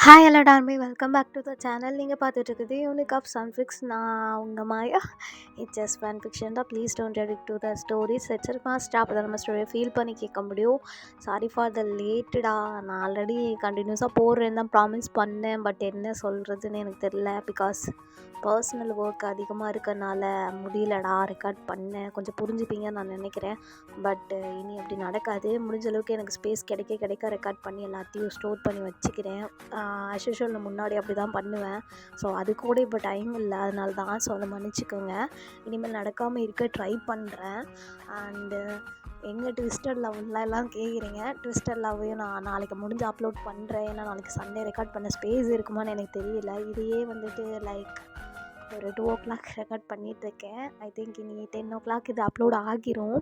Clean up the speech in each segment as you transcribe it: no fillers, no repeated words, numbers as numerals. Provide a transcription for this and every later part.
Hi எல்லா டார்மி welcome back to the channel. நீங்கள் பார்த்துட்டு இருக்குது யூனிக் ஆஃப் சன்ஃபிக்ஸ். நான் உங்கள் Maya. It's just fun fiction தான். Please don't react to the stories. செட்ஸர் ஃபாஸ்ட் அப்போ தான் நம்ம ஸ்டோரியை ஃபீல் பண்ணி கேட்க முடியும். சாரி ஃபார் த லேட்டுடா. நான் ஆல்ரெடி கண்டினியூஸாக போடுறேன்னு தான் ப்ராமிஸ் பண்ணேன். பட் என்ன சொல்கிறதுன்னு எனக்கு தெரில. பிகாஸ் பர்சனல் ஒர்க் அதிகமாக இருக்கனால முடியலடா ரெக்கார்ட் பண்ணேன். கொஞ்சம் புரிஞ்சுப்பீங்கன்னு நான் நினைக்கிறேன். பட் இனி அப்படி நடக்காது. முடிஞ்ச அளவுக்கு எனக்கு ஸ்பேஸ் கிடைக்க ரெக்கார்ட் பண்ணி எல்லாத்தையும் ஸ்டோர் பண்ணி வச்சுக்கிறேன். அஸ்யூஷுவல் முன்னாடி அப்படி தான் பண்ணுவேன். ஸோ அது கூட இப்போ டைம் இல்லை, அதனால தான். ஸோ அதை மன்னிச்சிக்கோங்க. இனிமேல் நடக்காமல் இருக்க ட்ரை பண்ணுறேன். அண்டு எங்கே ட்விஸ்டட் லவ்லாம் கேட்குறீங்க. ட்விஸ்டட் லவ்வையும் நான் நாளைக்கு முடிஞ்சு அப்லோட் பண்ணுறேன். ஏன்னா நாளைக்கு சண்டே ரெக்கார்ட் பண்ண ஸ்பேஸ் இருக்குமான்னு எனக்கு தெரியல. இதையே வந்துட்டு லைக் ஒரு 2 o'clock ரெக்கார்ட் பண்ணிகிட்ருக்கேன். ஐ திங்க் இனி 10 o'clock இது அப்லோட் ஆகிரும்.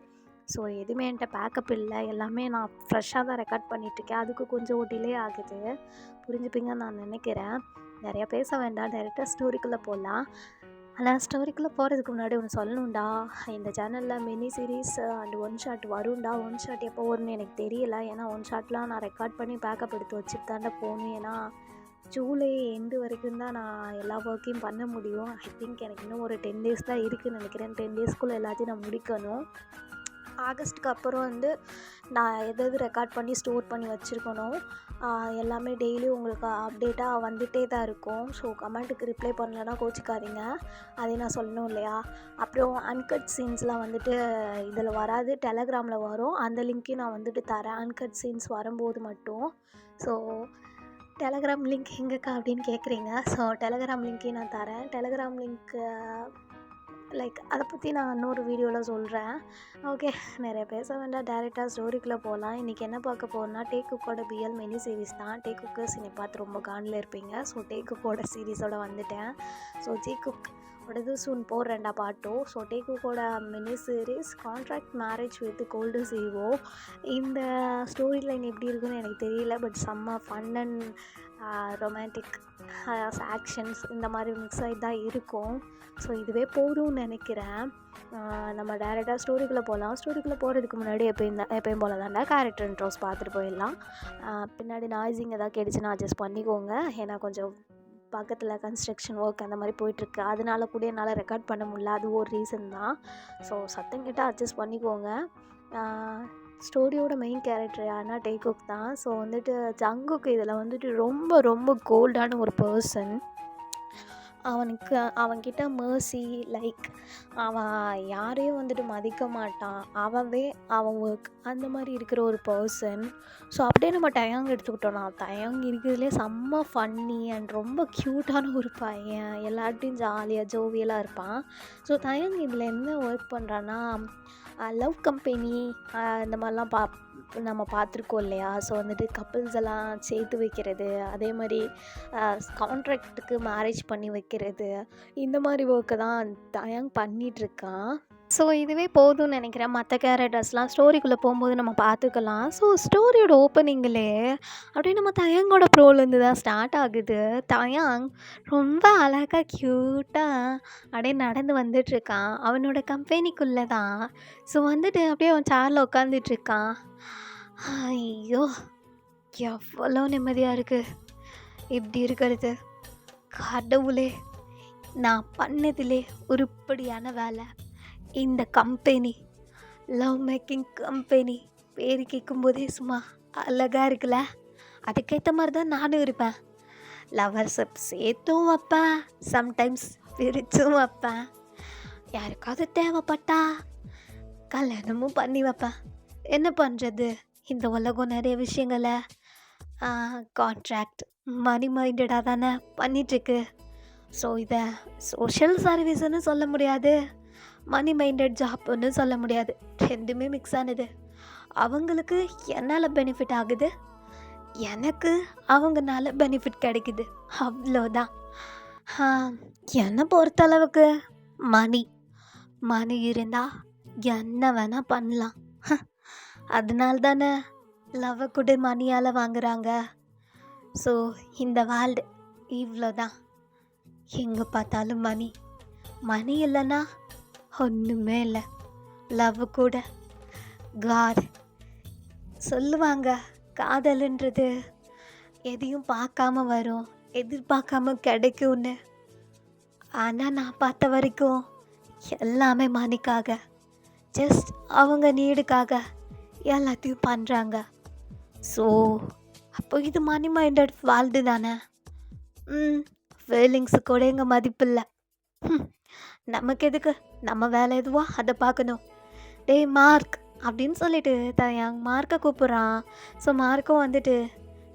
ஸோ எதுவுமே என்கிட்ட பேக்கப் இல்லை. எல்லாமே நான் ஃப்ரெஷ்ஷாக தான் ரெக்கார்ட் பண்ணிகிட்ருக்கேன். அதுக்கு கொஞ்சம் டிலே ஆகுது. புரிஞ்சுப்பீங்கன்னு நான் நினைக்கிறேன். நிறையா பேச வேண்டாம், டைரெக்டாக ஸ்டோரிக்குள்ளே போகலாம். ஆனால் ஸ்டோரிக்குள்ளே போகிறதுக்கு முன்னாடி ஒன்று சொல்லணும்டா. இந்த சேனலில் mini series and one shot வரும்டா. ஒன் ஷாட் எப்போ வரும்னு எனக்கு தெரியல. ஏன்னா ஒன் ஷாட்லாம் நான் ரெக்கார்ட் பண்ணி பேக்கப் எடுத்து வச்சுட்டு தாண்டா போகணும். ஏன்னா ஜூலை எண்டு வரைக்கும் தான் நான் எல்லா ஒர்க்கையும் பண்ண முடியும். ஐ திங்க் எனக்கு இன்னும் ஒரு 10 days தான் இருக்குதுன்னு நினைக்கிறேன். 10 daysக்குள்ளே எல்லாத்தையும் நான் முடிக்கணும். ஆகஸ்ட்டுக்கு அப்புறம் வந்து நான் எது ரெக்கார்ட் பண்ணி ஸ்டோர் பண்ணி வச்சுருக்கணும். எல்லாமே டெய்லியும் உங்களுக்கு அப்டேட்டாக வந்துகிட்டே தான் இருக்கும். ஸோ கமெண்ட்டுக்கு ரிப்ளை பண்ணலன்னா கோச்சிக்காதீங்க. அதே நான் சொல்லணும் இல்லையா. அப்புறம் அன்கட் சீன்ஸ்லாம் வந்துட்டு இதில் வராது, டெலகிராமில் வரும். அந்த லிங்க்கையும் நான் வந்துட்டு தரேன், அன்கட் சீன்ஸ் வரும்போது மட்டும். ஸோ டெலகிராம் லிங்க் எங்கேக்கா அப்படின்னு கேட்குறீங்க. ஸோ டெலகிராம் லிங்க்கையும் நான் தரேன். டெலகிராம் லிங்க்கு லைக் அதை பற்றி நான் இன்னொரு வீடியோவில் சொல்கிறேன். ஓகே, நிறைய பேச வேண்டாம், டேரெக்டாக ஸ்டோரிக்குள்ளே போகலாம். இன்றைக்கி என்ன பார்க்க போகிறோன்னா டேக் குக்கோட பிஎல் மினி சீரீஸ் தான். டேக் குக்கர்ஸ் என்னை பார்த்து ரொம்ப காண்டில் இருப்பீங்க. ஸோ டேக் குக்கோட சீரீஸோட வந்துட்டேன். ஸோ டேக் குக்கோடது சூன் போடுறேன்டா பாட்டோ. ஸோ டேக் குக்கோட mini series contract marriage with cold CEO. இந்த ஸ்டோரி லைன் எப்படி இருக்குன்னு எனக்கு தெரியல. பட் செம்ம ஃபன் அண்ட் ரொமான்டிக் ஆக்ஷன்ஸ் இந்த மாதிரி மிக்ஸ் ஆகி தான் இருக்கும். ஸோ இதுவே போதும்னு நினைக்கிறேன். நம்ம டேரெக்டாக ஸ்டோரிக்குள்ளே போகலாம். ஸ்டோரிக்குள்ளே போகிறதுக்கு முன்னாடி எப்பயும் போல தாண்டா கேரக்டர் இன்ட்ரோஸ் பார்த்துட்டு போயிடலாம். பின்னாடி நாய்ஸிங் எதாவது கேட்டுச்சுன்னா அட்ஜஸ்ட் பண்ணிக்கோங்க. ஏன்னா கொஞ்சம் பக்கத்தில் கன்ஸ்ட்ரக்ஷன் ஒர்க் அந்த மாதிரி போயிட்டுருக்கு. அதனால கூட என்னால் ரெக்கார்ட் பண்ண முடியல. அது ஒரு ரீசன் தான். ஸோ சத்தம் கிட்ட அட்ஜஸ்ட் பண்ணிக்கோங்க. ஸ்டோரியோட மெயின் கேரக்டர் யாருன்னா டேக்குக் தான். ஸோ வந்துட்டு ஜங்குக்கு இதில் வந்துட்டு ரொம்ப ரொம்ப கோல்டான ஒரு பர்சன். அவன்கிட்ட மர்சி லைக் அவன் யாரையும் வந்துட்டு மதிக்க மாட்டான். அவன் ஒர்க் அந்த மாதிரி இருக்கிற ஒரு பர்சன். ஸோ அப்படியே நம்ம டயங் எடுத்துக்கிட்டோன்னா, டயங் இருக்கிறதுலே செம்ம ஃபன்னி அண்ட் ரொம்ப க்யூட்டான ஒரு பையன். எல்லார்ட்டையும் ஜாலியாக ஜோவியலாக இருப்பான். ஸோ டயங் இதில் என்ன ஒர்க் பண்ணுறான்னா லவ் கம்பெனி இந்த மாதிரிலாம் நம்ம பார்த்துருக்கோம் இல்லையா. ஸோ வந்துட்டு கப்புள்ஸ் எல்லாம் சேர்த்து வைக்கிறது, அதே மாதிரி கான்ட்ராக்டுக்கு மேரேஜ் பண்ணி வைக்கிறது, இந்த மாதிரி ஒர்க்கை தான் டயங் பண்ணிகிட்ருக்கான். ஸோ இதுவே போதும்னு நினைக்கிறேன். மற்ற கேரக்டர்ஸ்லாம் ஸ்டோரிக்குள்ளே போகும்போது நம்ம பார்த்துக்கலாம். ஸோ ஸ்டோரியோட ஓப்பனிங்கிலே அப்படியே நம்ம தயங்கோட ப்ரோலேருந்து தான் ஸ்டார்ட் ஆகுது. தயங் ரொம்ப அழகாக க்யூட்டாக அப்படியே நடந்து வந்துட்டுருக்கான். அவனோட கம்பெனிக்குள்ளே தான். ஸோ வந்துட்டு அப்படியே அவன் சேரில் உட்காந்துட்ருக்கான். ஐயோ, எவ்வளோ நிம்மதியாக இருக்குது இப்படி இருக்கிறது. கடவுளே, நான் பண்ணதிலே உருப்படியான வேலை. இந்த கம்பெனி லவ் மேக்கிங் கம்பெனி பேர் கேட்கும்போதே சும்மா அழகாக இருக்குல்ல. அதுக்கேற்ற மாதிரி தான் நானும் இருப்பேன். லவர்ஷிப் சேர்த்தும் வைப்பேன், சம்டைம்ஸ் பிரிச்சும் வைப்பேன். யாருக்காவது தேவைப்பட்டா கல்யாணமும் பண்ணி வைப்பேன். என்ன பண்ணுறது, இந்த உலகம் நிறைய விஷயங்களை கான்ட்ராக்ட் மணி மைண்டடாக தானே பண்ணிகிட்ருக்கு. ஸோ இதை சோஷியல் சர்வீஸ்ன்னு சொல்ல முடியாது, மணி மைண்டட் ஜாப்னு சொல்ல முடியாது. ரெண்டுமே மிக்ஸ் ஆனது. அவங்களுக்கு என்னால் பெனிஃபிட் ஆகுது, எனக்கு அவங்கனால பெனிஃபிட் கிடைக்குது, அவ்வளோதான். என்னை பொறுத்தளவுக்கு மணி இருந்தால் என்ன வேணால் பண்ணலாம். அதனால தானே லவ்வை கூட மணியால் வாங்குகிறாங்க. ஸோ இந்த வேர்ல்டு இவ்வளோதான். எங்கே பார்த்தாலும் மணி இல்லைன்னா ஒன்றுமே இல்லை. லவ் கூட காட் சொல்லுவாங்க, காதல்ன்றது எதையும் பார்க்காம வரும், எதிர்பார்க்காம கிடைக்கும்னு. ஆனால் நான் பார்த்த வரைக்கும் எல்லாமே மணிக்காக, ஜஸ்ட் அவங்க நீடுக்காக எல்லாத்தையும் பண்ணுறாங்க. ஸோ அப்போ இது மணி மைண்டட் வாழ்டு தானே. ஃபீலிங்ஸு கூட எங்கள் மதிப்பில்லை. நமக்கு எதுக்கு, நம்ம வேலை எதுவோ அதை பார்க்கணும். டேய் மார்க் அப்படின்னு சொல்லிட்டு என் மார்க்கை கூப்பிட்றான். ஸோ மார்க்கும் வந்துட்டு,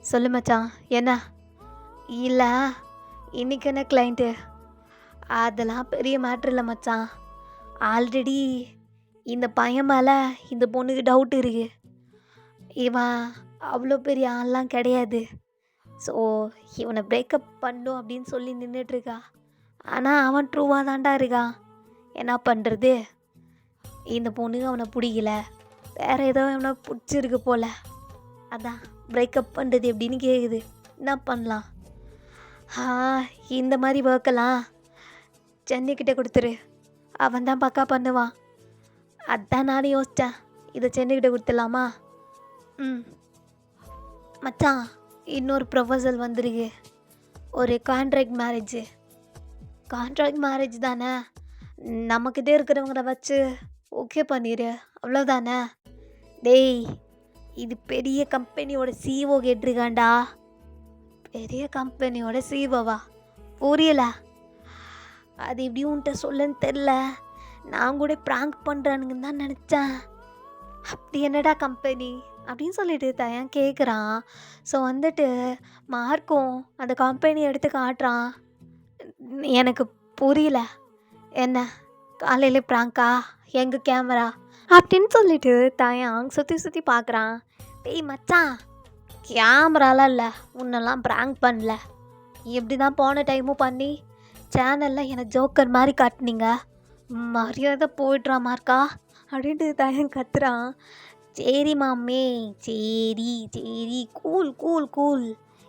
சொல்லு மச்சான் என்ன? இல்லை இன்றைக்கி என்ன கிளைண்ட்டு? அதெல்லாம் பெரிய மேட்ரு இல்லை மச்சான். ஆல்ரெடி இந்த பையன் மேலே இந்த பொண்ணுக்கு டவுட் இருக்கு. இவன் அவ்வளோ பெரிய ஆள்லாம் கிடையாது. ஸோ இவனை பிரேக்கப் பண்ணும் அப்படின்னு சொல்லி நின்றுட்டுருக்கா. ஆனால் அவன் ட்ரூவாக தான்டா இருக்கான். என்ன பண்ணுறது? இந்த பொண்ணுக்கு அவனை பிடிக்கல, வேறு ஏதோ அவனை பிடிச்சிருக்கு போல். அதான் பிரேக்கப் பண்ணுறது எப்படின்னு கேட்குது. என்ன பண்ணலாம்? இந்த மாதிரி ஒர்க்கெல்லாம் சென்னைக்கிட்ட கொடுத்துரு, அவன் தான் பக்கா பண்ணுவான். அதான் நானும் யோசித்தேன், இதை சென்னைக்கிட்ட கொடுத்துடலாமா? மச்சான் இன்னொரு ப்ரொபோசல் வந்திருக்கு. ஒரு கான்ட்ராக்ட் மேரேஜ் தானே, நம்மக்கிட்டே இருக்கிறவங்கள வச்சு ஓகே பண்ணிடு, அவ்வளோதானே. டேய் இது பெரிய கம்பெனியோட சிஓ கேட்டிருக்காண்டா. பெரிய கம்பெனியோட சிஓவா? புரியல. அது எப்படி உன்கிட்ட சொல்லன்னு தெரில. நான் கூட ப்ராங்க் பண்ணுறானுங்கன்னு தான் நினச்சேன். அப்படி என்னடா கம்பெனி அப்படின்னு சொல்லிட்டு தயன் கேட்குறான். ஸோ வந்துட்டு மார்க்கும் அந்த கம்பெனி எடுத்து காட்டுறான். எனக்கு புரியல. என்ன காலையில ப்ராங்கா, எங்கள் கேமரா அப்படின்னு சொல்லிட்டு தயன் சுற்றி பார்க்குறான். டேய் மச்சான், கேமராலாம் இல்லை, உன்னெல்லாம் ப்ராங்க் பண்ணல. எப்படி தான் போன டைமும் பண்ணி சேனலில் என்னை ஜோக்கர் மாதிரி காட்டினீங்க. மரியாதை போய்ட்றா மார்க்கா அப்படின்ட்டு தயன் கத்துறான். சரி மாமே, சரி கூல் கூல் கூல்.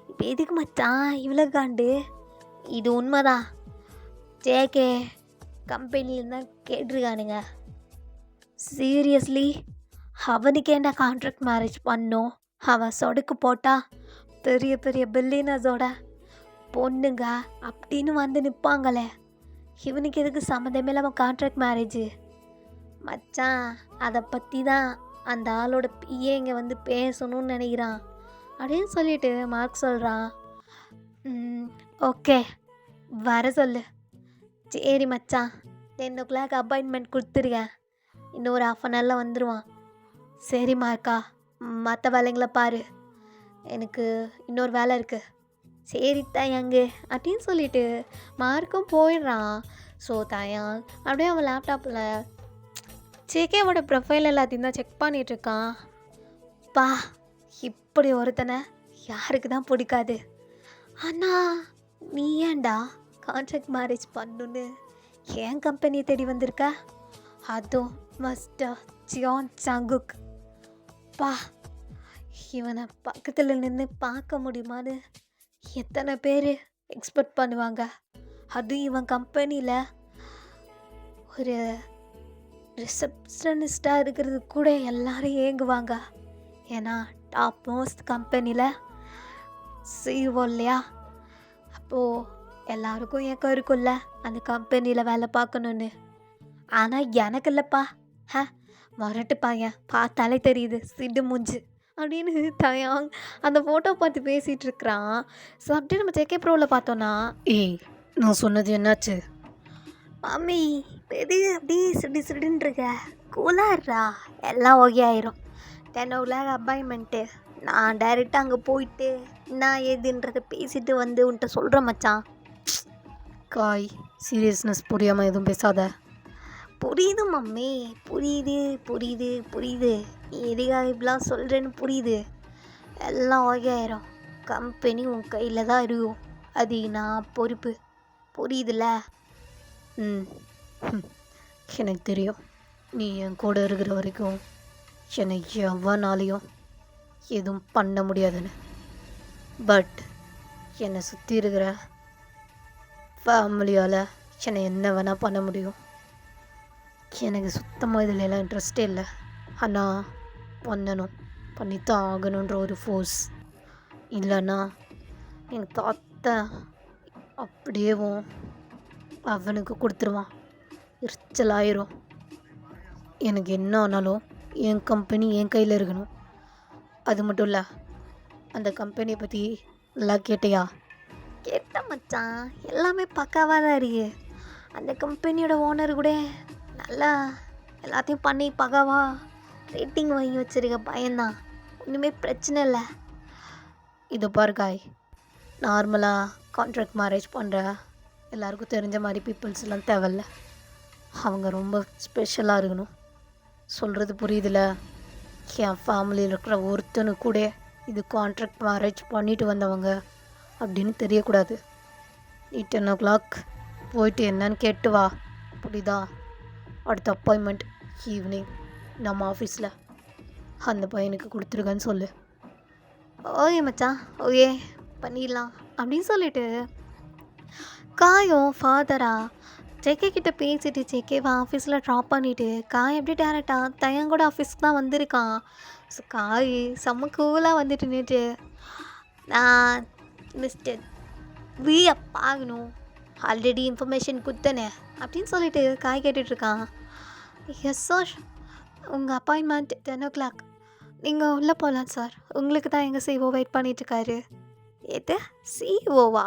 இப்போ எதுக்கு மச்சான் இவ்வளோ காண்டு? இது உண்மைதான். ஜேகே கம்பெனியில் தான் கேட்டிருக்கானுங்க. சீரியஸ்லி அவனுக்கு என்ன கான்ட்ராக்ட் மேரேஜ் பண்ணோம்? அவன் சொடுக்கு போட்டா பெரிய பெரிய பில்லியனர்ஸோட பொண்ணுங்க அப்படின்னு வந்து நிற்பாங்களே. இவனுக்கு எதுக்கு சம்மந்தமே இல்லாமல் கான்ட்ராக்ட் மேரேஜு? மச்சான் அதை பற்றி தான் அந்த ஆளோட பிஏ இங்கே வந்து பேசணும்னு நினைக்கிறான் அப்படின்னு சொல்லிட்டு மார்க் சொல்கிறான். ஓகே வர சொல்லு. சரி மச்சான், 10 o'clock அப்பாயின்மெண்ட் கொடுத்துருக்கேன். இன்னும் ஒரு 1/2 hour வந்துடுவான். சரி மார்க்கா, மற்ற வேலைங்களை பாரு, எனக்கு இன்னொரு வேலை இருக்குது. சரி தயங்கு அப்படின்னு சொல்லிட்டு மார்க்கும் போயிடுறான். ஸோ தயான் அப்படியே அவன் லேப்டாப்பில் ஜேகேவோட ப்ரொஃபைல் எல்லாத்தையும் தான் செக் பண்ணிகிட்ருக்கான். பா இப்படி ஒருத்தனை யாருக்கு தான் பிடிக்காது? ஆனால் நீ ஏன்டா கான்ட்ராக்ட் மேரேஜ் பண்ணுன்னு ஏன் கம்பெனியை தேடி வந்திருக்க? அதுவும் மஸ்டர் ஜியான் சாங்குக். பா இவனை பக்கத்தில் நின்று பார்க்க முடியுமான்னு எத்தனை பேர் எக்ஸ்பெக்ட் பண்ணுவாங்க. அதுவும் இவன் கம்பெனியில் ஒரு ரிசப்ஷனிஸ்டாக இருக்கிறது கூட எல்லாரும் ஏங்குவாங்க. ஏன்னா டாப் மோஸ்ட் கம்பெனியில் சிஓ இல்லையா? அப்போது எல்லாருக்கும் ஏக்கம் இருக்கும்ல அந்த கம்பெனியில் வேலை பார்க்கணுன்னு. ஆனால் எனக்கு இல்லைப்பா. மொரட்டு பையன், பார்த்தாலே தெரியுது, சிடு மூஞ்சு அப்படின்னு தயாங் அந்த ஃபோட்டோ பார்த்து பேசிகிட்டு இருக்கிறான். ஸோ அப்படியே நம்ம ஜேகே ப்ரோவில் பார்த்தோன்னா, ஏய் நான் சொன்னது என்னாச்சு? மம்மி பெரிய அப்படியே சிடுன்னு இருக்க, கூலாடுறா, எல்லாம் ஓகே ஆயிரும். 10 o'clock அப்பாயின்மெண்ட்டு. நான் டைரெக்டாக அங்கே போயிட்டு நான் ஏதுன்றதை பேசிட்டு வந்து உன்கிட்ட சொல்கிறேன் மச்சான். காய் சீரியஸ்னஸ் புரியாமல் எதுவும் பேசாத. புரியுது மம்மி, புரியுது. நீ எதுக்காக இப்படிலாம் சொல்கிறேன்னு புரியுது. எல்லாம் ஓகே ஆயிரும். கம்பெனி உன் கையில் தான் இருக்கும், அது நான் பொறுப்பு. புரியுதுல்ல? எனக்கு தெரியும், நீ என் கூட இருக்கிற வரைக்கும் என்னை எவனாலையும் எதுவும் பண்ண முடியாதுன்னு. பட் என்னை சுற்றி இருக்கிற ஃபேமிலியால் என்னை என்ன வேணால் பண்ண முடியும். எனக்கு சுத்தமாக இதில் எல்லாம் இன்ட்ரெஸ்டே இல்லை. ஆனால் பண்ணணும், பண்ணித்தான் ஆகணுன்ற ஒரு ஃபோர்ஸ் இல்லைன்னா எங்கள் தாத்தா அப்படியேவும் அவனுக்கு கொடுத்துருவான். எரிச்சலாயிரும். எனக்கு என்ன ஆனாலும் என் கம்பெனி என் கையில் இருக்கணும். அது மட்டும் இல்லை, அந்த கம்பெனியை பற்றி நல்லா கேட்டியா? கேட்ட மச்சான், எல்லாமே பக்காவாக தான் இருக்கு. அந்த கம்பெனியோட ஓனர் கூட நல்லா எல்லாத்தையும் பண்ணி பக்காவா ரேட்டிங் வாங்கி வச்சிருக்க பையன்தான். ஒன்றுமே பிரச்சனை இல்லை. இது பாரு காய், நார்மலாக கான்ட்ராக்ட் மேரேஜ் பண்ணுற எல்லாருக்கும் தெரிஞ்ச மாதிரி பீப்புள்ஸ்லாம் தேவையில்ல. அவங்க ரொம்ப ஸ்பெஷலாக இருக்கணும். சொல்கிறது புரியுதுல? என் ஃபேமிலியில் இருக்கிற ஒருத்தனு கூட இது கான்ட்ராக்ட் மேரேஜ் பண்ணிட்டு வந்தவங்க அப்படின்னு தெரியக்கூடாது. நீ 10 o'clock போயிட்டு என்னன்னு கேட்டு வா, புரியுதா? அடுத்த அப்பாயின்மெண்ட் ஈவினிங் நம்ம ஆஃபீஸில். அந்த பையனுக்கு கொடுத்துருக்கன்னு சொல்லு. ஓகே மச்சான், ஓகே பண்ணிடலாம் அப்படின்னு சொல்லிட்டு காயும் ஃபாதராக ஜேகே கிட்ட பேசிட்டு ஜேகேவை ஆஃபீஸில் ட்ராப் பண்ணிவிட்டு காய் எப்படி டேரெக்டாக தயங்கூட ஆஃபீஸ்க்கு தான் வந்திருக்கான். ஸோ காய் செம்ம கூலாக வந்துட்டு நின்றுட்டு, நான் மிஸ்டர் வியை பார்க்கணும், ஆல்ரெடி இன்ஃபர்மேஷன் கொடுத்தனே அப்படின்னு சொல்லிட்டு காய் கேட்டுட்ருக்கான். எஸ் சார், உங்கள் அப்பாயின்மெண்ட் 10 o'clock, நீங்கள் உள்ளே போகலாம் சார், உங்களுக்கு தான் எங்கள் சிஓ வெயிட் பண்ணிகிட்ருக்காரு. எது சிஓவா?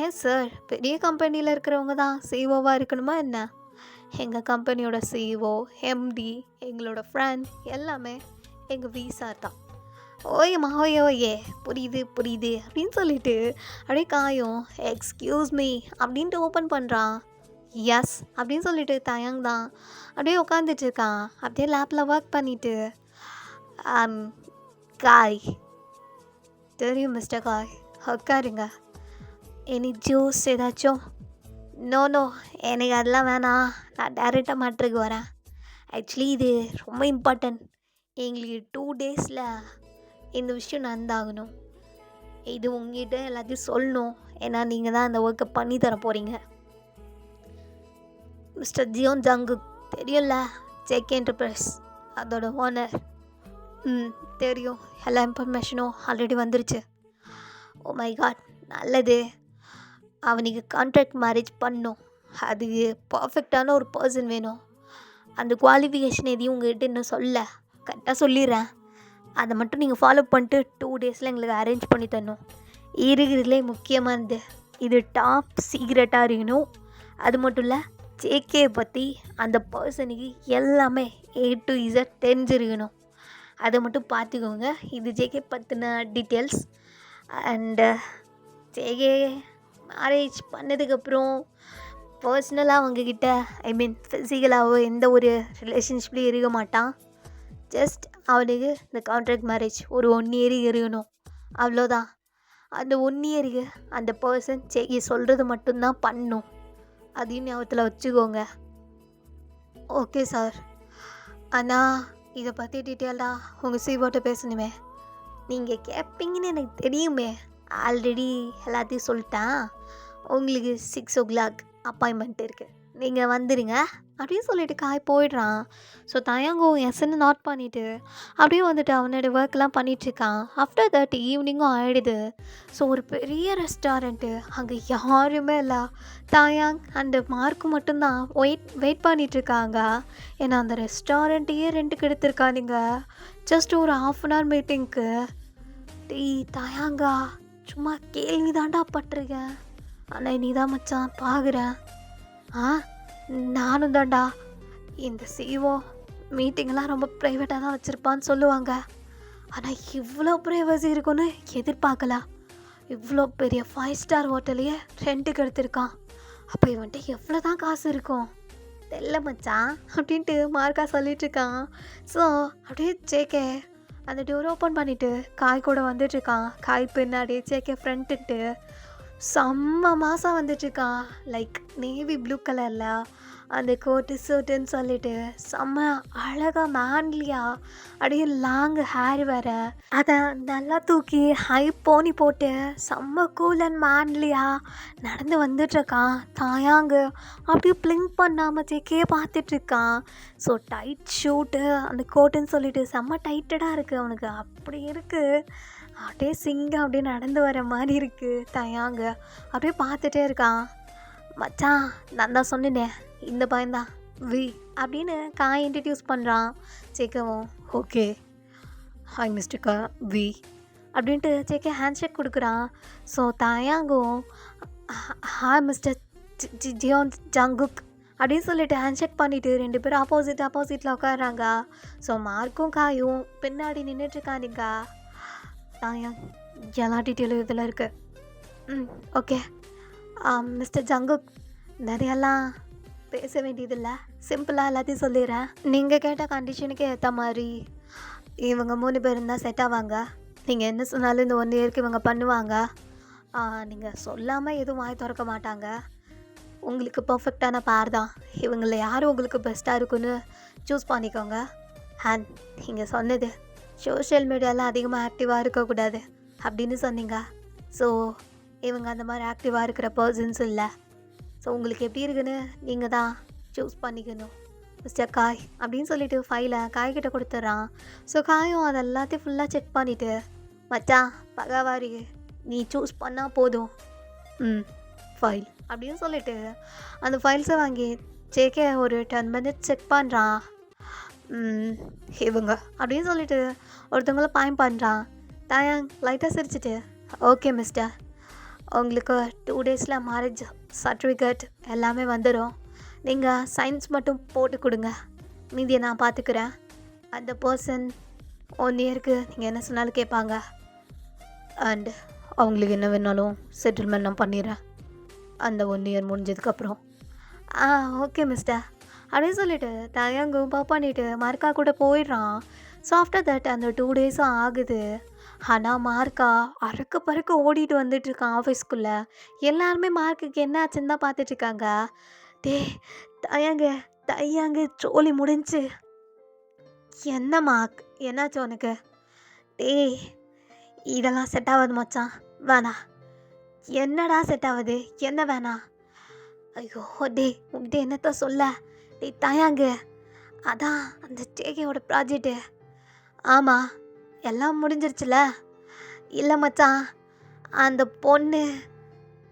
ஏன் சார், பெரிய கம்பெனியில் இருக்கிறவங்க தான் சிஓவாக இருக்கணுமா என்ன? எங்கள் கம்பெனியோட சிஓ, எம்டி, எங்களோட ஃப்ரெண்ட் எல்லாமே எங்கள் விசார் தான். ஓயேம்மா ஓயே ஓயே, புரியுது புரியுது அப்படின்னு சொல்லிட்டு அப்படியே காயும் எக்ஸ்கியூஸ் மீ அப்படின்ட்டு ஓப்பன் பண்ணுறான். எஸ் அப்படின்னு சொல்லிட்டு தயங் தான் அப்படியே உட்காந்துட்டு இருக்கான். அப்படியே லேப்பில் ஒர்க் பண்ணிவிட்டு, காய் தெரியும் மிஸ்டர் காய், உட்காருங்க. எனி ஜூஸ் ஏதாச்சும்? நோ நோ, எனக்கு அதெல்லாம் வேணாம், நான் டேரெக்டாக மேட்ருக்கு வரேன். ஆக்சுவலி இது ரொம்ப இம்பார்ட்டன்ட். எங்களுக்கு 2 daysல இந்த விஷயம் நடந்தாகணும். இது உங்ககிட்ட எல்லாத்தையும் சொல்லணும், ஏன்னா நீங்கள் தான் அந்த ஒர்க்கை பண்ணி தர போகிறீங்க. மிஸ்டர் ஜியோன் ஜங்குக் தெரியும்ல, ஜேகே என்டர்பிரைஸ் அதோட ஓனர். தெரியும், எல்லா இன்ஃபர்மேஷனும் ஆல்ரெடி வந்துருச்சு. ஓ மை காட், நல்லது. அவனுக்கு கான்ட்ராக்ட் மேரேஜ் பண்ணணும், அதுக்கு பர்ஃபெக்டான ஒரு பர்சன் வேணும். அந்த குவாலிஃபிகேஷன் எதையும் உங்கள்கிட்ட இன்னும் சொல்ல, கரெக்டாக சொல்லிடுறேன். அதை மட்டும் நீங்கள் ஃபாலோ பண்ணிட்டு 2 daysல எங்களுக்கு அரேஞ்ச் பண்ணி தரணும். இருக்கிறதுலே முக்கியமானது, இது டாப் சீக்ரெட்டாக இருக்கணும். அது மட்டும் இல்லை, ஜேகே பற்றி அந்த பர்சனுக்கு எல்லாமே A to Z தெரிஞ்சிருக்கணும். அதை மட்டும் பார்த்துக்கோங்க. இது ஜேகே பற்றின டீட்டெயில்ஸ். அண்டு ஜேகே மேரேஜ் பண்ணதுக்கப்புறம் பர்சனலாக அவங்கக்கிட்ட, ஐ மீன் ஃபிசிக்கலாகவோ எந்த ஒரு ரிலேஷன்ஷிப்லேயும் இருக்க மாட்டான். ஜஸ்ட் அவனுக்கு இந்த கான்ட்ராக்ட் மேரேஜ் ஒரு 1 year இருக்கணும், அவ்வளோதான். அந்த 1 yearக்கு அந்த பர்சன் ஜேகே சொல்கிறது மட்டும்தான் பண்ணணும். அதையும் ஞாபகத்தில் வச்சுக்கோங்க. ஓகே சார், ஆனால் இதை பற்றி டீட்டெயிலாக உங்கள் சிஓட்ட பேசணுமே. நீங்கள் கேட்பீங்கன்னு எனக்கு தெரியுமே, ஆல்ரெடி எல்லாத்தையும் சொல்லிட்டேன். உங்களுக்கு 6 o'clock அப்பாயின்மெண்ட் இருக்குது, நீங்கள் வந்துடுங்க அப்படின்னு சொல்லிட்டு காய் போயிடுறான். ஸோ தயங்கோ எஸ்ன்னு நாட் பண்ணிவிட்டு அப்படியே வந்துட்டு அவனோட ஒர்க்லாம் பண்ணிகிட்ருக்கான். ஆஃப்டர் தட் ஈவினிங்கும் ஆகிடுது. ஸோ ஒரு பெரிய ரெஸ்டாரண்ட்டு, அங்கே யாருமே இல்லை. தாயாங் அண்டு மார்க்கு மட்டும்தான் வெயிட் பண்ணிகிட்ருக்காங்க. ஏன்னா அந்த ரெஸ்டாரண்ட்டையே ரெண்டுக்கு எடுத்திருக்கானுங்க ஜஸ்ட் ஒரு 1/2 hour மீட்டிங்க்கு. தாயாங்கா, சும்மா கேள்வி தாண்டா பட்டிருக்கேன், ஆனால் நீ தான் மச்சான் பார்க்குறேன். நானும் தாண்டா. இந்த சிஓ மீட்டிங்கெல்லாம் ரொம்ப ப்ரைவேட்டாக தான் வச்சுருப்பான்னு சொல்லுவாங்க, ஆனால் இவ்வளோ ப்ரைவசி இருக்குன்னு எதிர்பார்க்கல. இவ்வளோ பெரிய 5 star ஹோட்டலையே ரெண்டுக்கு எடுத்திருக்கான். அப்போ இவன்ட்டு எவ்வளோ தான் காசு இருக்கும் தெரியல மச்சான் அப்படின்ட்டு மார்க்கா சொல்லிட்டுருக்கான். ஸோ அப்படியே ஜேகே அந்த டோர் ஓப்பன் பண்ணிவிட்டு காய் கூட வந்துட்டுருக்கான். காய் பின்னாடி ஜேகே ஃப்ரண்ட்டுட்டு செம்ம மாதம் வந்துட்டுருக்கான். லைக் நேவி ப்ளூ கலரில் அந்த கோட்டு சூட்டுன்னு சொல்லிட்டு செம்ம அழகாக மேன்லியாக அப்படியே லாங் ஹேர் வேறு, அதை நல்லா தூக்கி ஹை போனி போட்டு செம்ம கூல் அண்ட் மேன்லியாக நடந்து வந்துட்டுருக்கான். தாயாங்கு அப்படியே பிளிங்க் பண்ணாமல் ஜேக்கே பார்த்துட்ருக்கான். ஸோ டைட் ஷூட்டு அந்த கோட்டுன்னு சொல்லிட்டு செம்ம டைட்டடாக இருக்குது அவனுக்கு, அப்படி இருக்குது. அப்படியே சிங்கம் அப்படியே நடந்து வர மாதிரி இருக்குது தயாங்க. அப்படியே பார்த்துட்டே இருக்கான். மச்சான் நான் தான் சொன்னேனே இந்த பையன்தான் வி அப்படின்னு காய் இன்ட்ரடியூஸ் பண்ணுறான். ஜேக்கவும் ஓகே ஹாய் மிஸ்டர் வி அப்படின்ட்டு ஜேகே ஹேண்ட் ஷேக் கொடுக்குறான். ஸோ தாயாங்கும் ஹாய் மிஸ்டர் ஜியோன் ஜங்குக் அப்படின்னு சொல்லிட்டு ஹேண்ட் ஷேக் பண்ணிவிட்டு 2 பேரும் ஆப்போசிட்டில் உட்காடுறாங்க. ஸோ மார்க்கும் காயும் பின்னாடி நின்றுட்டுருக்கானுங்க. தாயாங் எல்லா டீட்டெயிலும் இதில் இருக்குது. ஓகே மிஸ்டர் ஜங்குக் நிறையெல்லாம் பேச வேண்டியதில்லை, சிம்பிளாக எல்லாத்தையும் சொல்லிடுறேன். நீங்கள் கேட்ட கண்டிஷனுக்கு ஏற்ற மாதிரி இவங்க 3 பேர் இருந்தால் செட் ஆவாங்க. நீங்கள் என்ன சொன்னாலும் இந்த 1 இயருக்கு இவங்க பண்ணுவாங்க. நீங்கள் சொல்லாமல் எதுவும் வாய் திறக்க மாட்டாங்க. உங்களுக்கு பர்ஃபெக்டான பேர் தான். இவங்கள யாரும் உங்களுக்கு பெஸ்ட்டாக இருக்குன்னு சூஸ் பண்ணிக்கோங்க. அண்ட் நீங்கள் சொன்னது சோஷியல் மீடியாவில் அதிகமாக ஆக்டிவாக இருக்கக்கூடாது அப்படின்னு சொன்னீங்க. ஸோ இவங்க அந்த மாதிரி ஆக்டிவாக இருக்கிற பர்சன்ஸ் இல்லை. ஸோ உங்களுக்கு எப்படி இருக்குன்னு நீங்கள் தான் சூஸ் பண்ணிக்கணும் மிஸ்டர் காய் அப்படின்னு சொல்லிட்டு ஃபைலை காய்கிட்ட கொடுத்துட்றான். ஸோ காயும் அதை எல்லாத்தையும் ஃபுல்லாக செக் பண்ணிவிட்டு மச்சான் பகவாரி நீ சூஸ் பண்ணால் போதும் ஃபைல் அப்படின்னு சொல்லிட்டு அந்த ஃபைல்ஸை வாங்கி ஜேகே ஒரு 10 மினிட்ஸ் செக் பண்ணுறான். இவங்க அப்படின்னு சொல்லிட்டு ஒருத்தவங்கள பாயிண்ட் பண்ணுறான். தாயாங் லைட்டாக சிரிச்சிட்டு ஓகே மிஸ்டர், உங்களுக்கு 2 டேஸில் மேரேஜ் சர்டிஃபிகேட் எல்லாமே வந்துடும். நீங்கள் சைன்ஸ் மட்டும் போட்டு கொடுங்க, மீதியை நான் பார்த்துக்கிறேன். அந்த பர்சன் 1 இயருக்கு நீங்கள் என்ன சொன்னாலும் கேட்பாங்க. அண்ட் அவங்களுக்கு என்ன வேணாலும் செட்டில்மெண்ட் நான் பண்ணிடுறேன் அந்த 1 இயர் முடிஞ்சதுக்கப்புறம். ஓகே மிஸ்டர் அப்படின்னு சொல்லிட்டு தயங்கும் பாப் பண்ணிவிட்டு மார்க்கா கூட போயிடுறான். ஸோ ஆஃப்டர் தட் அந்த 2 டேஸும் ஆகுது. ஆனால் மார்க்கா அறக்க பறக்க ஓடிட்டு வந்துட்டுருக்கான் ஆஃபீஸ்க்குள்ளே. எல்லாருமே மார்க்குக்கு என்ன ஆச்சுன்னு தான் பார்த்துட்ருக்காங்க. தயாங்க சோலி முடிஞ்சு. என்ன மார்க் என்னாச்சு உனக்கு? இதெல்லாம் செட் ஆகாது மச்சான், வேணா. என்னடா செட் ஆகுது, என்ன வேணா? ஐயோ உங்ககிட்ட என்னத்த சொல்ல. தயாங்க அதான் அந்த ஜேகேயோட ப்ராஜெக்டு. ஆமாம் எல்லாம் முடிஞ்சிருச்சுல. இல்லை மச்சான் அந்த பொண்ணு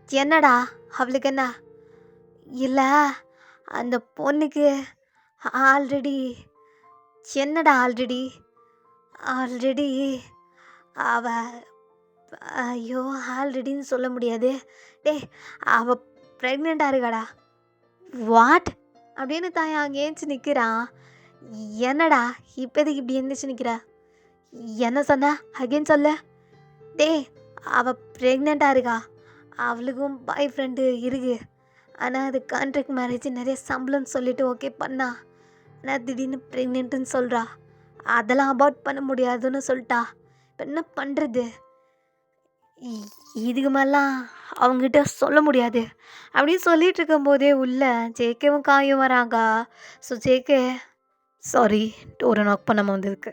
என்னடா அவளுக்கு என்ன? இல்லை அந்த பொண்ணுக்கு ஆல்ரெடி அவ ஐயோ ஆல்ரெடின்னு சொல்ல முடியாது. அவள் ப்ரெக்னெண்ட்டாக இருக்காடா. வாட் அப்படின்னு தாயா அங்கே ஏஞ்சி நிற்கிறான். என்னடா இப்போதைக்கு இப்படி எழுந்திரிச்சு நிற்கிற? என்ன சொன்ன அகேன் சொல்ல. அவள் ப்ரெக்னெண்ட்டாக இருக்கா. அவளுக்கும் பாய் ஃப்ரெண்டு இருக்கு. ஆனால் அது கான்ட்ராக்ட் மேரேஜ், நிறைய சம்பளம்னு சொல்லிட்டு ஓகே பண்ணா. ஆனால் திடீர்னு ப்ரெக்னென்ட்டுன்னு சொல்கிறா. அதெல்லாம் அபார்ட் பண்ண முடியாதுன்னு சொல்லிட்டா. இப்போ என்ன பண்ணுறது? இதுக்கு மேலாம் அவங்ககிட்ட சொல்ல முடியாது அப்படின்னு சொல்லிட்டு இருக்கும்போதே உள்ள ஜேகேவும் காயும் வராங்க. ஸோ ஜேகே சாரி டோரை நாக் பண்ணாமல் வந்ததுக்கு.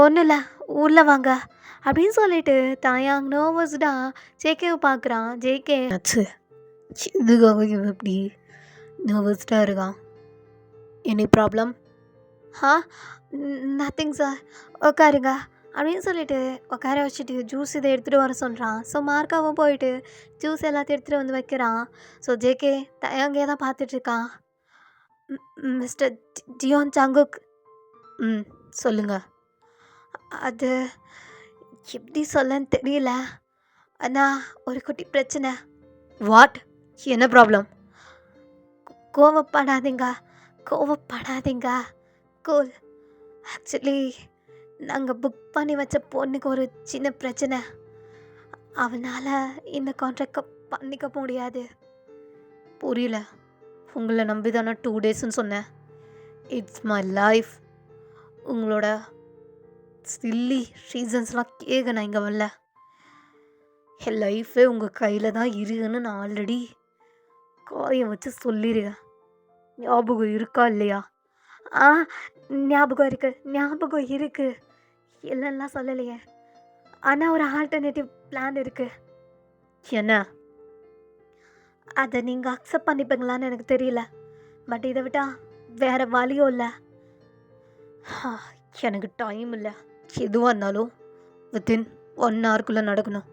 ஒன்றும் இல்லை உள்ளே வாங்க அப்படின்னு சொல்லிட்டு தாயாங் நர்வஸ்டா ஜேகேவை பார்க்குறான். ஜேகே ஆச்சு இதுக்காக இவன் இப்படி நர்வஸ்டாக இருக்கான்? Any problem? நத்திங் சார், உட்காருங்க அப்படின்னு சொல்லிட்டு உட்கார வச்சுட்டு ஜூஸ் இதை எடுத்துகிட்டு வர சொல்கிறான். ஸோ மார்க்காவும் போயிட்டு ஜூஸ் எல்லாத்தையும் எடுத்துகிட்டு வந்து வைக்கிறான். ஸோ ஜேகே தயாங்கே தான் பார்த்துட்ருக்கான். மிஸ்டர் ஜியோன் ஜங்குக் சொல்லுங்கள். அது எப்படி சொல்லன்னு தெரியல, ஆனால் ஒரு குட்டி பிரச்சனை. வாட்? என்ன ப்ராப்ளம்? கோவப்படாதீங்க கூல். ஆக்சுவலி நாங்கள் புக் பண்ணி வச்ச பொண்ணுக்கு ஒரு சின்ன பிரச்சனை. அவனால் இந்த கான்ட்ராக்டை பண்ணிக்க முடியாது. புரியல. உங்களை நம்பி தானே 2 டேஸ்ன்னு சொன்னேன். It's my life. உங்களோட சில்லி ரீசன்ஸ்லாம் கேட்க நான் இங்கே வரல. என் லைஃபே உங்கள் கையில் தான் இருக்குன்னு நான் ஆல்ரெடி காயம் வச்சு சொல்லிடுறேன். ஞாபகம் இருக்கா இல்லையா? ஞாபகம் இருக்கு இல்லைன்னா சொல்லலையே. ஆனால் ஒரு ஆல்டர்னேட்டிவ் பிளான் இருக்குது. என்ன? அதை நீங்கள் அக்செப்ட் பண்ணிப்பீங்களான்னு எனக்கு தெரியல. பட் இதை விட்டால் வேறு வழியும் இல்லை. எனக்கு டைம் இல்லை. எதுவாக இருந்தாலும் வித்தின் 1 ஹவர்க்குள்ளே நடக்கணும்.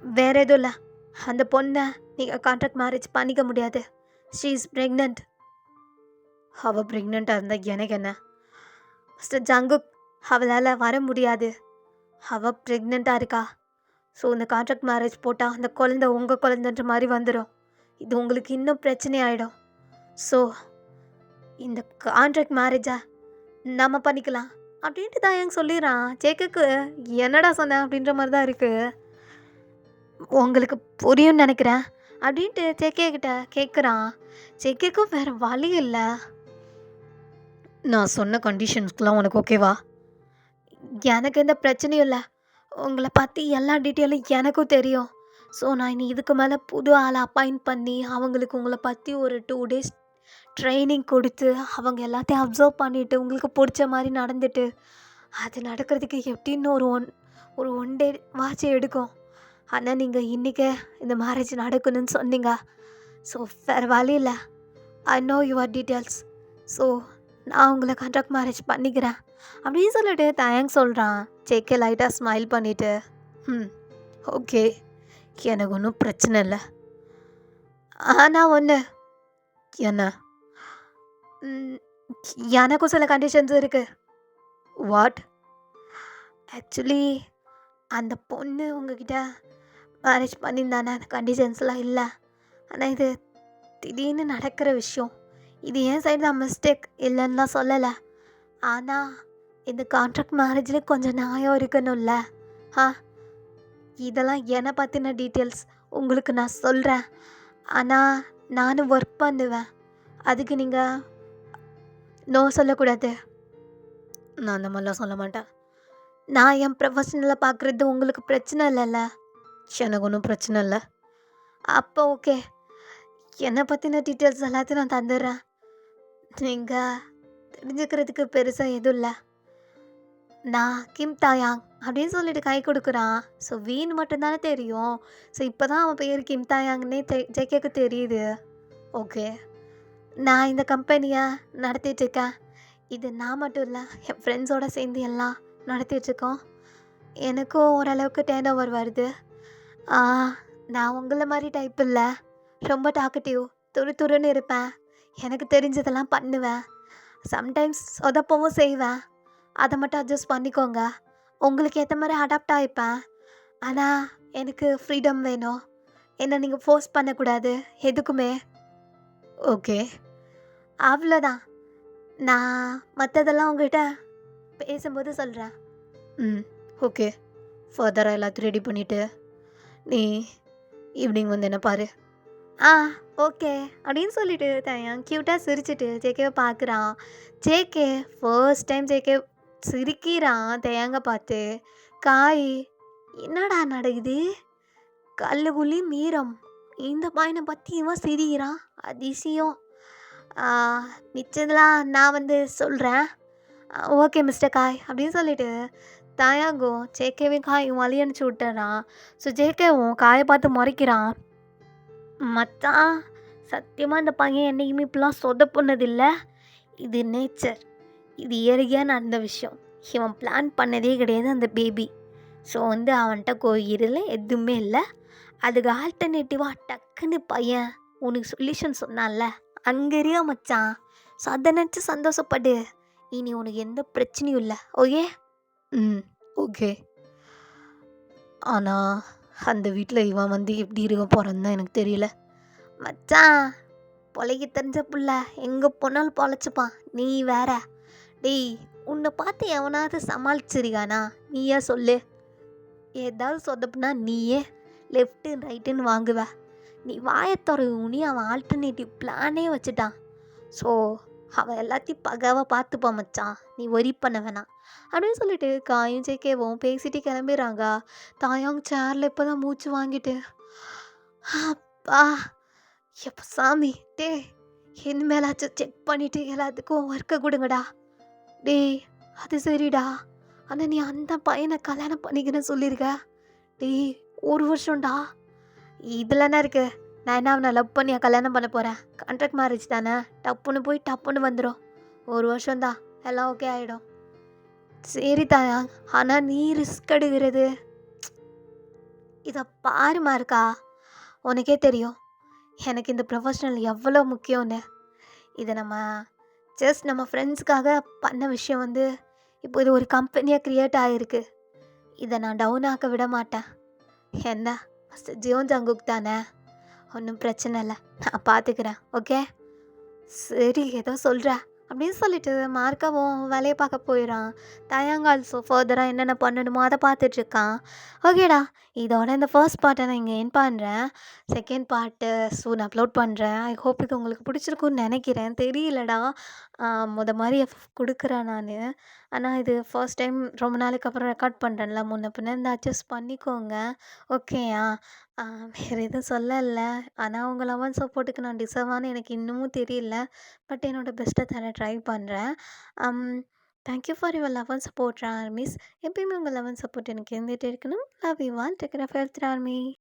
வேறு எதுவும் இல்லை. அந்த பொண்ணை நீங்கள் கான்ட்ராக்ட் மேரேஜ் பண்ணிக்க முடியாது. She is pregnant. அவள் ப்ரெக்னெண்ட்டாக இருந்தால் எனக்கு என்ன? மிஸ்டர் ஜங்குக், அவளால் வர முடியாது. அவள் ப்ரெக்னெண்ட்டாக இருக்கா. ஸோ இந்த கான்ட்ராக்ட் மேரேஜ் போட்டால் அந்த குழந்தை உங்கள் குழந்தைன்ற மாதிரி வந்துடும். இது உங்களுக்கு இன்னும் பிரச்சனை ஆகிடும். ஸோ இந்த கான்ட்ராக்ட் மேரேஜை நம்ம பண்ணிக்கலாம் அப்படின்ட்டு தான் எங்க சொல்லிடுறான். ஜேக்குக்கு என்னடா சொன்னேன் அப்படின்ற மாதிரி தான் இருக்குது. உங்களுக்கு புரியும்னு நினைக்கிறேன் அப்படின்ட்டு ஜேகே கிட்ட கேட்குறான். ஜேகேக்கும் வேறு வழி இல்லை. நான் சொன்ன கண்டிஷன்ஸ்க்கெலாம் உனக்கு ஓகேவா? எனக்கு எந்த பிரச்சனையும் இல்லை. உங்களை பற்றி எல்லா டீட்டெயிலும் எனக்கும் தெரியும். ஸோ நான் இனி இதுக்கு மேலே புது ஆளை அப்பாயிண்ட் பண்ணி அவங்களுக்கு உங்களை பற்றி ஒரு 2 days ட்ரைனிங் கொடுத்து அவங்க எல்லாத்தையும் அப்சர்வ் பண்ணிவிட்டு உங்களுக்கு பிடிச்ச மாதிரி நடந்துட்டு அது நடக்கிறதுக்கு எப்படின்னு ஒரு ஒன் டே வாட்ச் எடுக்கும். ஆனால் நீங்கள் இன்றைக்கே இந்த மேரேஜ் நடக்கணும்னு சொன்னீங்க. ஸோ வேறு வழி இல்லை. I know your details. So நான் உங்களை கான்ட்ராக்ட் மேரேஜ் பண்ணிக்கிறேன் அப்படின்னு சொல்லிட்டு தேங்க்ஸ் சொல்கிறான். ஜேகே லைட்டாக ஸ்மைல் பண்ணிவிட்டு ஓகே, எனக்கு ஒன்றும் பிரச்சனை இல்லை. ஆனால் ஒன்று என்ன? எனக்கும் சில கண்டிஷன்ஸ் இருக்குது. வாட்? ஆக்சுவலி அந்த பொண்ணு உங்ககிட்ட மேரேஜ் பண்ணியிருந்தானே, அந்த கண்டிஷன்ஸ்லாம் இல்லை. ஆனால் இது திடீர்னு நடக்கிற விஷயம். இது என் சைடு தான் மிஸ்டேக், இல்லைன்னு தான் சொல்லலை. ஆனால் இந்த கான்ட்ராக்ட் மேரேஜில் கொஞ்சம் நியாயம் இருக்கணும்ல. இதெல்லாம் என்னை பற்றின டீட்டெயில்ஸ் உங்களுக்கு நான் சொல்கிறேன். ஆனால் நானும் ஒர்க் பண்ணுவேன். அதுக்கு நீங்கள் நோ சொல்லக்கூடாது. நான் அந்த மாதிரிலாம் சொல்ல மாட்டேன். நான் என் ப்ரொஃபஷனலை பார்க்குறது உங்களுக்கு பிரச்சனை இல்லைல்ல? எனக்கு ஒன்றும் பிரச்சனை இல்லை. அப்போ ஓகே, என்னை பற்றின டீட்டெயில்ஸ் எல்லாத்தையும் நான் தந்துடுறேன். நீங்கள் தெரிஞ்சுக்கிறதுக்கு பெருசாக எதுவும் இல்லை. நான் கிம் தாயாங் அப்படின்னு சொல்லிட்டு கை கொடுக்குறான். ஸோ வீண் மட்டும்தானே தெரியும். ஸோ இப்போ தான் அவன் பேர் கிம் தாயாங்னே ஜேகேக்கு தெரியுது. ஓகே, நான் இந்த கம்பெனியை நடத்திட்டுருக்கேன். இது நான் மட்டும் இல்லை, என் ஃப்ரெண்ட்ஸோடு சேர்ந்து எல்லாம் நடத்திட்டுருக்கோம். எனக்கும் ஓரளவுக்கு டேர்ன் ஓவர் வருது. நான் உங்களை மாதிரி டைப் இல்லை. ரொம்ப டாக்கட்டிவ், துருன்னு இருப்பேன். எனக்கு தெரிஞ்சதெல்லாம் பண்ணுவேன். சம்டைம்ஸ் சொதப்பவும் செய்வேன். அதை மட்டும் அட்ஜஸ்ட் பண்ணிக்கோங்க. உங்களுக்கு ஏற்ற மாதிரி அடாப்ட் ஆகிப்பேன். ஆனால் எனக்கு ஃப்ரீடம் வேணும். என்னை நீங்கள் ஃபோர்ஸ் பண்ணக்கூடாது எதுக்குமே. ஓகே, அவ்வளோதான். நான் மற்றதெல்லாம் உங்கள்கிட்ட பேசும்போது சொல்கிறேன். ஓகே, ஃபர்தராக எல்லாத்தையும் ரெடி பண்ணிவிட்டு நீ ஈவினிங் வந்து என்ன பாரு. ஓகே அப்படின்னு சொல்லிட்டு தயான் க்யூட்டாக சிரிச்சிட்டு ஜேகேவை பார்க்குறான். ஜேகே ஃபர்ஸ்ட் டைம் ஜேகே சிரிக்கிறான் தயாங்க பார்த்து. காய், என்னடா நடக்குது? கல்லுக்குள்ளி மீறம், இந்த பையனை பற்றி இவன் சிரிக்கிறான். அதிசயம். மிச்சதெல்லாம் நான் வந்து சொல்கிறேன். ஓகே மிஸ்டர் காய் அப்படின்னு சொல்லிட்டு தயாங்கும் ஜேகேவையும் காயும் வழி அனுப்பிச்சி விட்டுறான். ஸோ ஜேகேவும் காயை பார்த்து முறைக்கிறான். மச்சான், சத்தியமாக இந்த பையன் என்னைக்குமே இப்படிலாம் சொதப்புனதில்லை. இது நேச்சர், இது இயற்கையாக நடந்த விஷயம். இவன் பிளான் பண்ணதே கிடையாது அந்த பேபி. ஸோ வந்து அவன்கிட்ட கோயிலில் எதுவுமே இல்லை. அதுக்கு ஆல்டர்னேட்டிவாக டக்குன்னு பையன் உனக்கு சொல்யூஷன் சொன்னான்ல, அங்கேறியா மச்சான். ஸோ அதை நினச்சி சந்தோஷப்படு. இனி உனக்கு எந்த பிரச்சனையும் இல்லை. ஓகே? ஓகே. ஆனால் அந்த வீட்டில் இவன் வந்து எப்படி இருக்க போகிறான்னு தான் எனக்கு தெரியல. மச்சான், பொழைக்க தெரிஞ்ச புள்ள எங்கே போனாலும் பொழைச்சிப்பான். நீ வேற. டேய், உன்னை பார்த்து எவனாவது சமாளிச்சிருக்கானா? நீயே சொல்லு. ஏதாவது சொதப்புனா நீயே லெஃப்ட்டு ரைட்டுன்னு வாங்குவ. நீ வாயத்தொறவுனி அவன் ஆல்டர்னேட்டிவ் பிளானே வச்சுட்டான். ஸோ அவன் எல்லாத்தையும் பகாவாக பார்த்துப்பான் மச்சான். நீ ஒரி பண்ண வேணாம் அப்படின்னு சொல்லிட்டு காயும் ஜேகேவும் பேசிட்டு கிளம்பிடுறாங்க. தாயாங் சேரில் இப்போ தான் மூச்சு வாங்கிட்டு, அப்பா எப்போ சாமி, டே இனிமேலாச்சும் செக் பண்ணிவிட்டு எல்லாத்துக்கும் ஒர்க்கை கொடுங்கடா. டே அது சரிடா, ஆனால் நீ அந்த பையனை கல்யாணம் பண்ணிக்கிறேன்னு சொல்லியிருக்க. டே 1 வருஷம்டா. இதில் என்ன இருக்குது? நான் என்ன அவனை லவ் பண்ணி கல்யாணம் பண்ண போகிறேன்? கான்ட்ராக்ட் மேரேஜ் தானே, டப்புன்னு போய் டப்புன்னு வந்துடும். 1 வருஷம்தான், எல்லாம் ஓகே ஆகிடும். சரி தாயா, ஆனால் நீ ரிஸ்க் எடுக்கிறது இதை பாருமா இருக்கா. உனக்கே தெரியும் எனக்கு இந்த ப்ரொஃபஷனல் எவ்வளோ முக்கியம்னு. இதை நம்ம ஃப்ரெண்ட்ஸுக்காக பண்ண விஷயம் இப்போ இது ஒரு கம்பெனியாக க்ரியேட் ஆகிருக்கு. இதை நான் டவுன் ஆக்க விட மாட்டேன். என்ன ஃபஸ்ட்டு ஜியோன் ஜங்குக் தானே, ஒன்றும் பிரச்சனை இல்லை, நான் பார்த்துக்கிறேன். ஓகே சரி ஏதோ சொல்கிற அப்படின்னு சொல்லிட்டு மார்க்கவும் வேலையை பார்க்க போயிடான். தயங் ஆல்சோ ஃபர்தராக என்னென்ன பண்ணணுமோ அதை பார்த்துட்ருக்கான். ஓகேடா, இதோட இந்த ஃபர்ஸ்ட் பார்ட்டை நான் இங்கே என் பண்ணுறேன். செகண்ட் பார்ட்டு சூன் அப்லோட் பண்ணுறேன். ஐ ஹோப் இது உங்களுக்கு பிடிச்சிருக்குன்னு நினைக்கிறேன். தெரியலடா, மாதிரி கொடுக்குறேன் நான். ஆனால் இது ஃபர்ஸ்ட் டைம் ரொம்ப நாளைக்கு அப்புறம் ரெக்கார்ட் பண்ணுறேன்ல, முன்ன பின்ன இந்த அட்ஜஸ்ட் பண்ணிக்கோங்க. ஓகேயா, வேறு எதுவும் சொல்லல. ஆனால் உங்கள் லவ் அண்ட் சப்போர்ட்டுக்கு நான் டிசர்வானு எனக்கு இன்னமும் தெரியல. பட் என்னோடய பெஸ்ட்டை தர ட்ரை பண்ணுறேன். Thank you for your love and support armies. எப்பயுமே உங்கள் லவ் அண்ட் சப்போர்ட் எனக்கு இருந்துகிட்டே இருக்கணும். Love you all. Take care of health army.